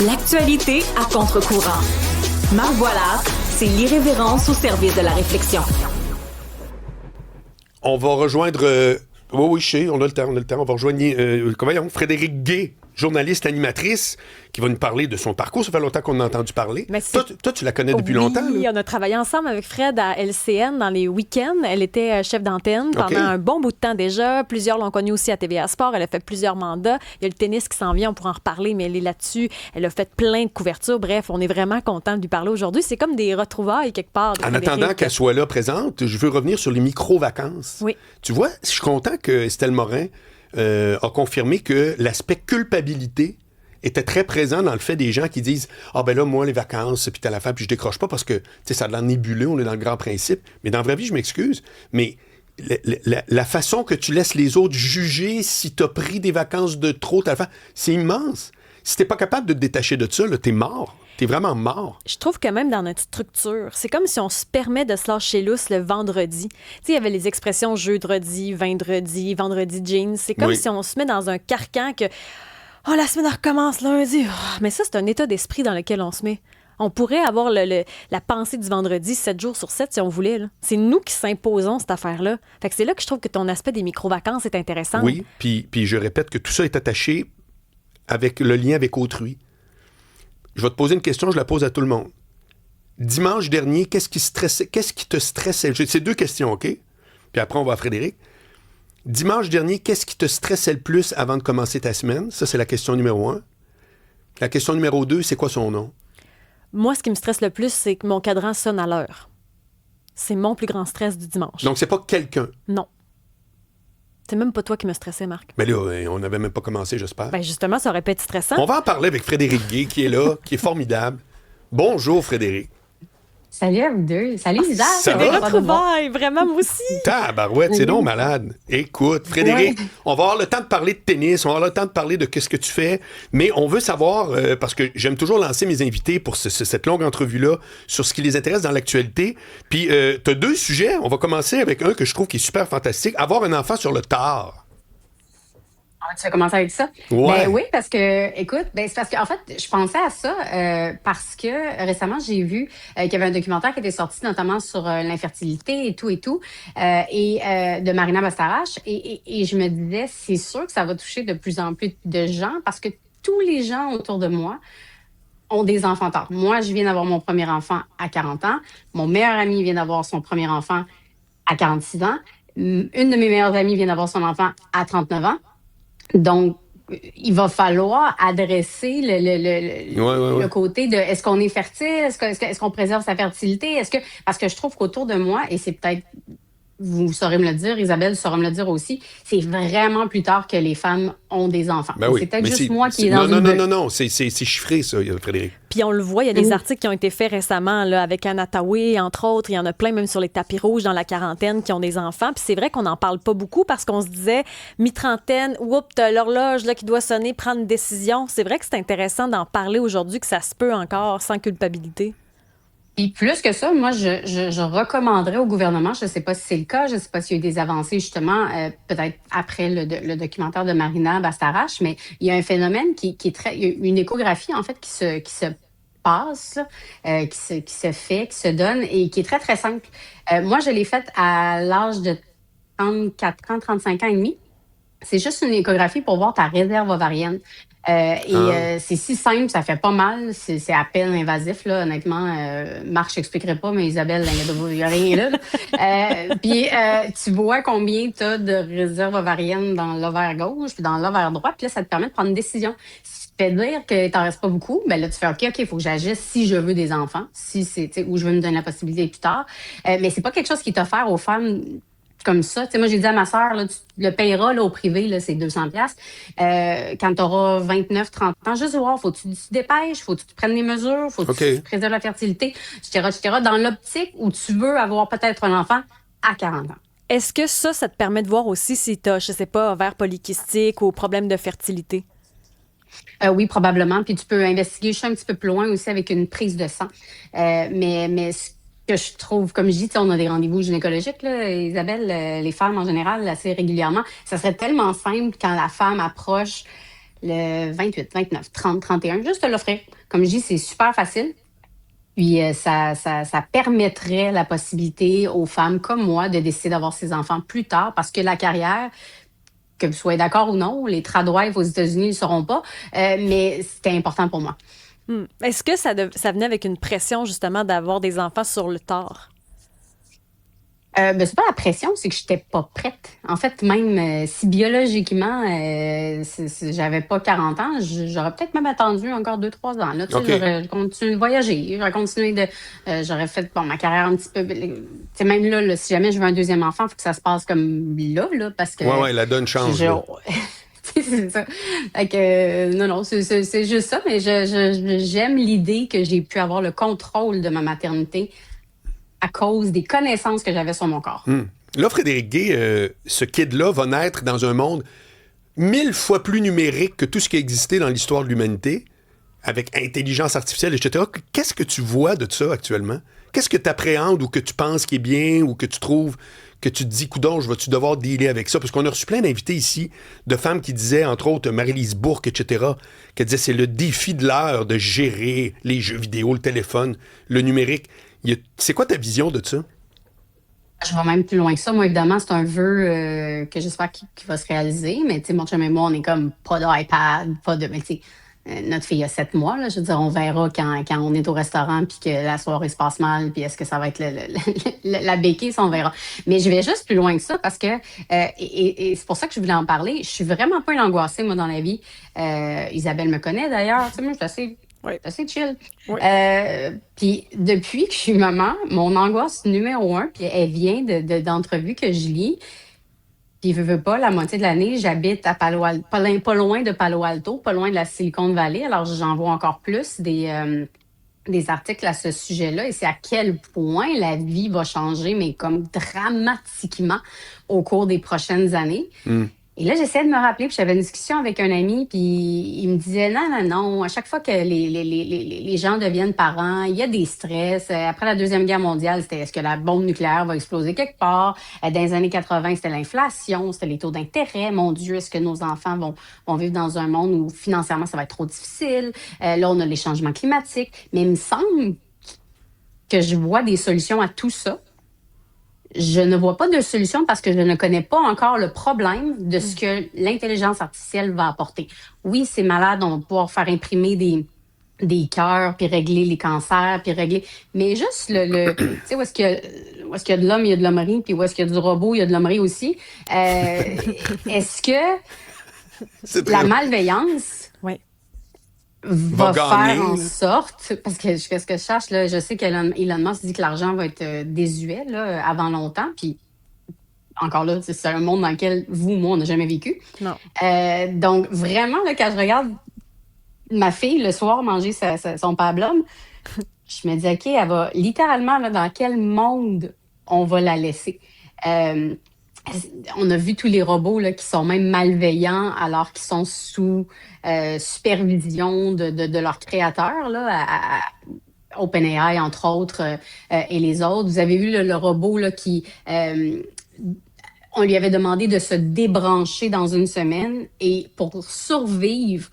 L'actualité à contre-courant. Marc Voilard, c'est l'irrévérence au service de la réflexion. On va rejoindre... oui, je sais, on a le temps. On va rejoindre Frédéric Gay, journaliste, animatrice, qui va nous parler de son parcours. Ça fait longtemps qu'on a entendu parler. Toi, tu la connais depuis longtemps? Oui, on a travaillé ensemble avec Fred à LCN dans les week-ends. Elle était chef d'antenne pendant un bon bout de temps déjà. Plusieurs l'ont connue aussi à TVA Sport. Elle a fait plusieurs mandats. Il y a le tennis qui s'en vient, on pourra en reparler, mais elle est là-dessus. Elle a fait plein de couvertures. Bref, on est vraiment content de lui parler aujourd'hui. C'est comme des retrouvailles quelque part. En attendant qu'elle soit là présente, je veux revenir sur les micro-vacances. Oui. Tu vois, je suis content que Estelle Morin a confirmé que l'aspect culpabilité était très présent dans le fait des gens qui disent « Ah ben là, moi, les vacances, puis t'as la puis je décroche pas parce que, tu sais, ça a de l'air nébuleux, on est dans le grand principe. » Mais dans la vraie vie, je m'excuse, mais la façon que tu laisses les autres juger si t'as pris des vacances de trop, c'est immense. Si t'es pas capable de te détacher de ça, là, t'es mort. T'es vraiment mort. Je trouve que même dans notre structure, c'est comme si on se permet de se lâcher lousse le vendredi. Tu sais, il y avait les expressions jeudi, vendredi jeans. C'est comme si on se met dans un carcan que « Oh, la semaine recommence lundi. Oh. » Mais ça, c'est un état d'esprit dans lequel on se met. On pourrait avoir la pensée du vendredi 7 jours sur 7 si on voulait. Là. C'est nous qui s'imposons cette affaire-là. Fait que c'est là que je trouve que ton aspect des micro-vacances est intéressant. Oui, puis je répète que tout ça est attaché avec le lien avec autrui. Je vais te poser une question, je la pose à tout le monde. Dimanche dernier, qu'est-ce qui te stressait? C'est 2 questions, OK? Puis après, on va à Frédéric. Dimanche dernier, qu'est-ce qui te stressait le plus avant de commencer ta semaine? Ça, c'est la question numéro 1. La question numéro 2, c'est quoi son nom? Moi, ce qui me stresse le plus, c'est que mon cadran sonne à l'heure. C'est mon plus grand stress du dimanche. Donc, c'est pas quelqu'un? Non. C'est même pas toi qui me stressais, Marc. Mais là, on n'avait même pas commencé, j'espère. Ben justement, ça aurait pu être stressant. On va en parler avec Frédéric Gay, qui est là, qui est formidable. Bonjour, Frédéric. Salut à vous deux. Salut, Lisa. Ça des va? retrouvailles, vraiment, moi aussi. Tabarouette, c'est donc malade. Écoute, Frédéric, on va avoir le temps de parler de tennis, on va avoir le temps de parler de qu'est-ce que tu fais, mais on veut savoir, parce que j'aime toujours lancer mes invités pour cette longue entrevue-là sur ce qui les intéresse dans l'actualité. Puis, tu as 2 sujets. On va commencer avec un que je trouve qui est super fantastique. Avoir un enfant sur le tard. Tu vas commencer avec ça? Ouais. Ben oui, parce que, écoute, c'est parce que, en fait, je pensais à ça parce que récemment, j'ai vu qu'il y avait un documentaire qui était sorti notamment sur l'infertilité et tout, de Marina Bastarache. Et je me disais, c'est sûr que ça va toucher de plus en plus de gens parce que tous les gens autour de moi ont des enfants tard. Moi, je viens d'avoir mon premier enfant à 40 ans. Mon meilleur ami vient d'avoir son premier enfant à 46 ans. Une de mes meilleures amies vient d'avoir son enfant à 39 ans. Donc, il va falloir adresser le côté de est-ce qu'on est fertile, est-ce qu'on préserve sa fertilité, parce que je trouve qu'autour de moi, et c'est peut-être, vous saurez me le dire, Isabelle saura me le dire aussi, c'est vraiment plus tard que les femmes ont des enfants. Ben oui, c'est peut-être juste moi qui est dans Non, c'est chiffré ça, Frédéric. Puis on le voit, il y a des articles qui ont été faits récemment là, avec Anna Tawai, entre autres. Il y en a plein, même sur les tapis rouges dans la quarantaine, qui ont des enfants. Puis c'est vrai qu'on n'en parle pas beaucoup parce qu'on se disait, mi-trentaine, t'as l'horloge là, qui doit sonner, prendre une décision. C'est vrai que c'est intéressant d'en parler aujourd'hui, que ça se peut encore sans culpabilité. Et plus que ça, moi, je recommanderais au gouvernement, je ne sais pas si c'est le cas, je ne sais pas s'il y a eu des avancées justement, peut-être après le documentaire de Marina Bastarache, mais il y a un phénomène qui est très, il y a une échographie en fait qui se passe, qui se fait, qui se donne et qui est très très simple. Moi, je l'ai faite à l'âge de 34 ans, 35 ans et demi. C'est juste une échographie pour voir ta réserve ovarienne. C'est si simple, ça fait pas mal. C'est à peine invasif, là, honnêtement. Marc, je t'expliquerai pas, mais Isabelle, il n'y a rien là. Puis tu vois combien tu as de réserve ovarienne dans l'ovaire gauche puis dans l'ovaire droit. Puis là, ça te permet de prendre une décision. Si tu fais dire que t'en restes pas beaucoup, ben là, tu fais OK, il faut que j'agisse si je veux des enfants, si c'est, ou je veux me donner la possibilité plus tard. Mais c'est pas quelque chose qui est offert aux femmes comme ça. Tu sais, moi, j'ai dit à ma sœur, là, tu le payeras là, au privé, là, c'est 200$. Quand tu auras 29, 30 ans, juste voir, faut que tu te dépêches, faut que tu prennes les mesures, faut que tu préserves la fertilité, etc., dans l'optique où tu veux avoir peut-être un enfant à 40 ans. Est-ce que ça te permet de voir aussi si tu as, je sais pas, ovaire polykystique ou problème de fertilité? Oui, probablement. Puis tu peux investiguer juste un petit peu plus loin aussi avec une prise de sang. Mais ce que je trouve, comme je dis, on a des rendez-vous gynécologiques, là, Isabelle, les femmes en général, assez régulièrement. Ça serait tellement simple quand la femme approche le 28, 29, 30, 31, juste te l'offrir. Comme je dis, c'est super facile. Puis ça permettrait la possibilité aux femmes comme moi de décider d'avoir ses enfants plus tard parce que la carrière, que vous soyez d'accord ou non, les tradwives aux États-Unis ne le seront pas, mais c'était important pour moi. Est-ce que ça venait avec une pression, justement, d'avoir des enfants sur le tard? C'est pas la pression, c'est que j'étais pas prête. En fait, même si biologiquement, j'avais pas 40 ans, j'aurais peut-être même attendu encore 2-3 ans. Là, tu sais, OK. j'aurais continué de voyager, j'aurais continué j'aurais fait ma carrière un petit peu. Tu sais, même là, si jamais je veux un deuxième enfant, il faut que ça se passe comme là, parce que Ouais, la donne change. Là. c'est ça. Fait que, non, c'est juste ça, mais j'aime l'idée que j'ai pu avoir le contrôle de ma maternité à cause des connaissances que j'avais sur mon corps. Là, Frédéric Gay, ce kid-là va naître dans un monde 1000 fois plus numérique que tout ce qui a existé dans l'histoire de l'humanité, avec intelligence artificielle, etc. Qu'est-ce que tu vois de ça actuellement? Qu'est-ce que tu appréhendes ou que tu penses qui est bien ou que tu trouves que tu te dis, coudonc, je vais-tu devoir dealer avec ça? Parce qu'on a reçu plein d'invités ici de femmes qui disaient, entre autres, Marie-Lise Bourque, etc., qui disaient c'est le défi de l'heure de gérer les jeux vidéo, le téléphone, le numérique. C'est quoi ta vision de ça? Je vais même plus loin que ça. Moi, évidemment, c'est un vœu que j'espère qu'il va se réaliser. Mais tu sais, mon chum et moi, on est comme pas d'iPad, pas de... Mais tu sais, notre fille a 7 mois. Là, je veux dire, on verra quand on est au restaurant puis que la soirée se passe mal puis est-ce que ça va être la béquille, ça, on verra. Mais je vais juste plus loin que ça parce que... et c'est pour ça que je voulais en parler. Je suis vraiment pas une angoissée, moi, dans la vie. Isabelle me connaît, d'ailleurs. Tu sais, moi, je suis assez chill. Oui. Puis depuis que je suis maman, mon angoisse numéro 1, puis elle vient d'entrevues que je lis. Puis veux pas, la moitié de l'année, j'habite à Palo Alto, pas loin de Palo Alto, pas loin de la Silicon Valley. Alors j'en vois encore plus des articles à ce sujet-là. Et c'est à quel point la vie va changer, mais comme dramatiquement au cours des prochaines années. Et là, j'essayais de me rappeler, puis j'avais une discussion avec un ami, puis il me disait, non, à chaque fois que les gens deviennent parents, il y a des stress. Après la Deuxième Guerre mondiale, c'était est-ce que la bombe nucléaire va exploser quelque part? Dans les années 80, c'était l'inflation, c'était les taux d'intérêt. Mon Dieu, est-ce que nos enfants vont vivre dans un monde où financièrement, ça va être trop difficile? Là, on a les changements climatiques. Mais il me semble que je vois des solutions à tout ça. Je ne vois pas de solution parce que je ne connais pas encore le problème de ce que l'intelligence artificielle va apporter. Oui, c'est malade, on va pouvoir faire imprimer des cœurs, puis régler les cancers, puis régler... Mais juste tu sais, où est-ce qu'il y a de l'homme, il y a de l'hommerie, puis où est-ce qu'il y a du robot, il y a de l'hommerie aussi. Est-ce que la malveillance... Oui. va gagner. faire en sorte, parce que ce que je cherche, là, je sais qu'Elon Musk dit que l'argent va être désuet là, avant longtemps, puis encore là, c'est un monde dans lequel moi, on n'a jamais vécu. Non. Donc, vraiment, là, quand je regarde ma fille le soir manger son pablum, je me dis, OK, elle va littéralement, là, dans quel monde on va la laisser? On a vu tous les robots là, qui sont même malveillants alors qu'ils sont sous supervision de leurs créateurs, là, OpenAI, entre autres, et les autres. Vous avez vu le robot là, qui... on lui avait demandé de se débrancher dans une semaine et pour survivre,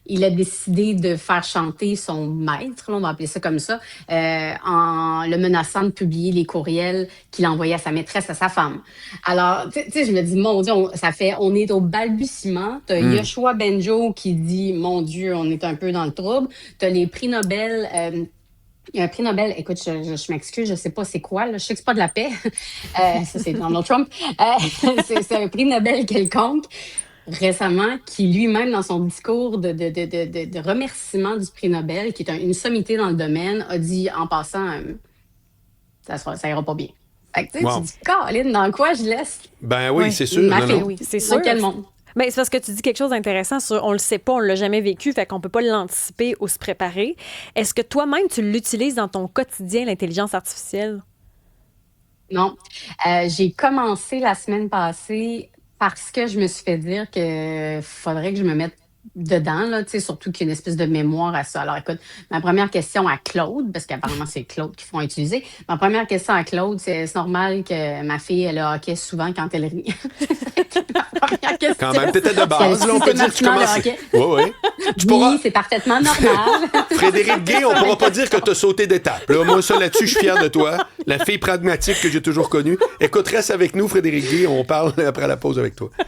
il a décidé de faire chanter son maître, là, on va appeler ça comme ça, en le menaçant de publier les courriels qu'il envoyait à sa maîtresse, à sa femme. Alors, tu sais, je me dis, mon Dieu, on est au balbutiement. Tu as Yoshua Benjo qui dit, mon Dieu, on est un peu dans le trouble. Tu as les prix Nobel... il y a un prix Nobel, écoute, je m'excuse, je sais pas c'est quoi, là. Je sais que c'est pas de la paix. Ça, c'est Donald Trump. C'est un prix Nobel quelconque. Récemment, qui lui-même, dans son discours de remerciement du prix Nobel, qui est une sommité dans le domaine, a dit, en passant, ça ira pas bien. Fait que, tu sais, tu dis, Caroline, dans quoi je laisse Ben oui, c'est sûr. ma fille? Oui, c'est sûr. Dans quel monde? Ben, c'est parce que tu dis quelque chose d'intéressant sur on le sait pas, on l'a jamais vécu, fait qu'on peut pas l'anticiper ou se préparer. Est-ce que toi-même, tu l'utilises dans ton quotidien, l'intelligence artificielle? Non. J'ai commencé la semaine passée parce que je me suis fait dire que faudrait que je me mette dedans, là, surtout qu'il y a une espèce de mémoire à ça. Alors, écoute, ma première question à Claude, parce qu'apparemment, c'est Claude qui font utiliser. Ma première question à Claude, c'est normal que ma fille, elle a hockey souvent quand elle rit. Ma première question. Quand même, peut-être de base, là, on peut dire que tu commences. Oui, oui. Oui, c'est parfaitement normal. Frédéric Gay, on pourra pas dire que tu as sauté d'étape. Là, moi, ça, là-dessus, je suis fier de toi. La fille pragmatique que j'ai toujours connue. Écoute, reste avec nous, Frédéric Gay. On parle après la pause avec toi.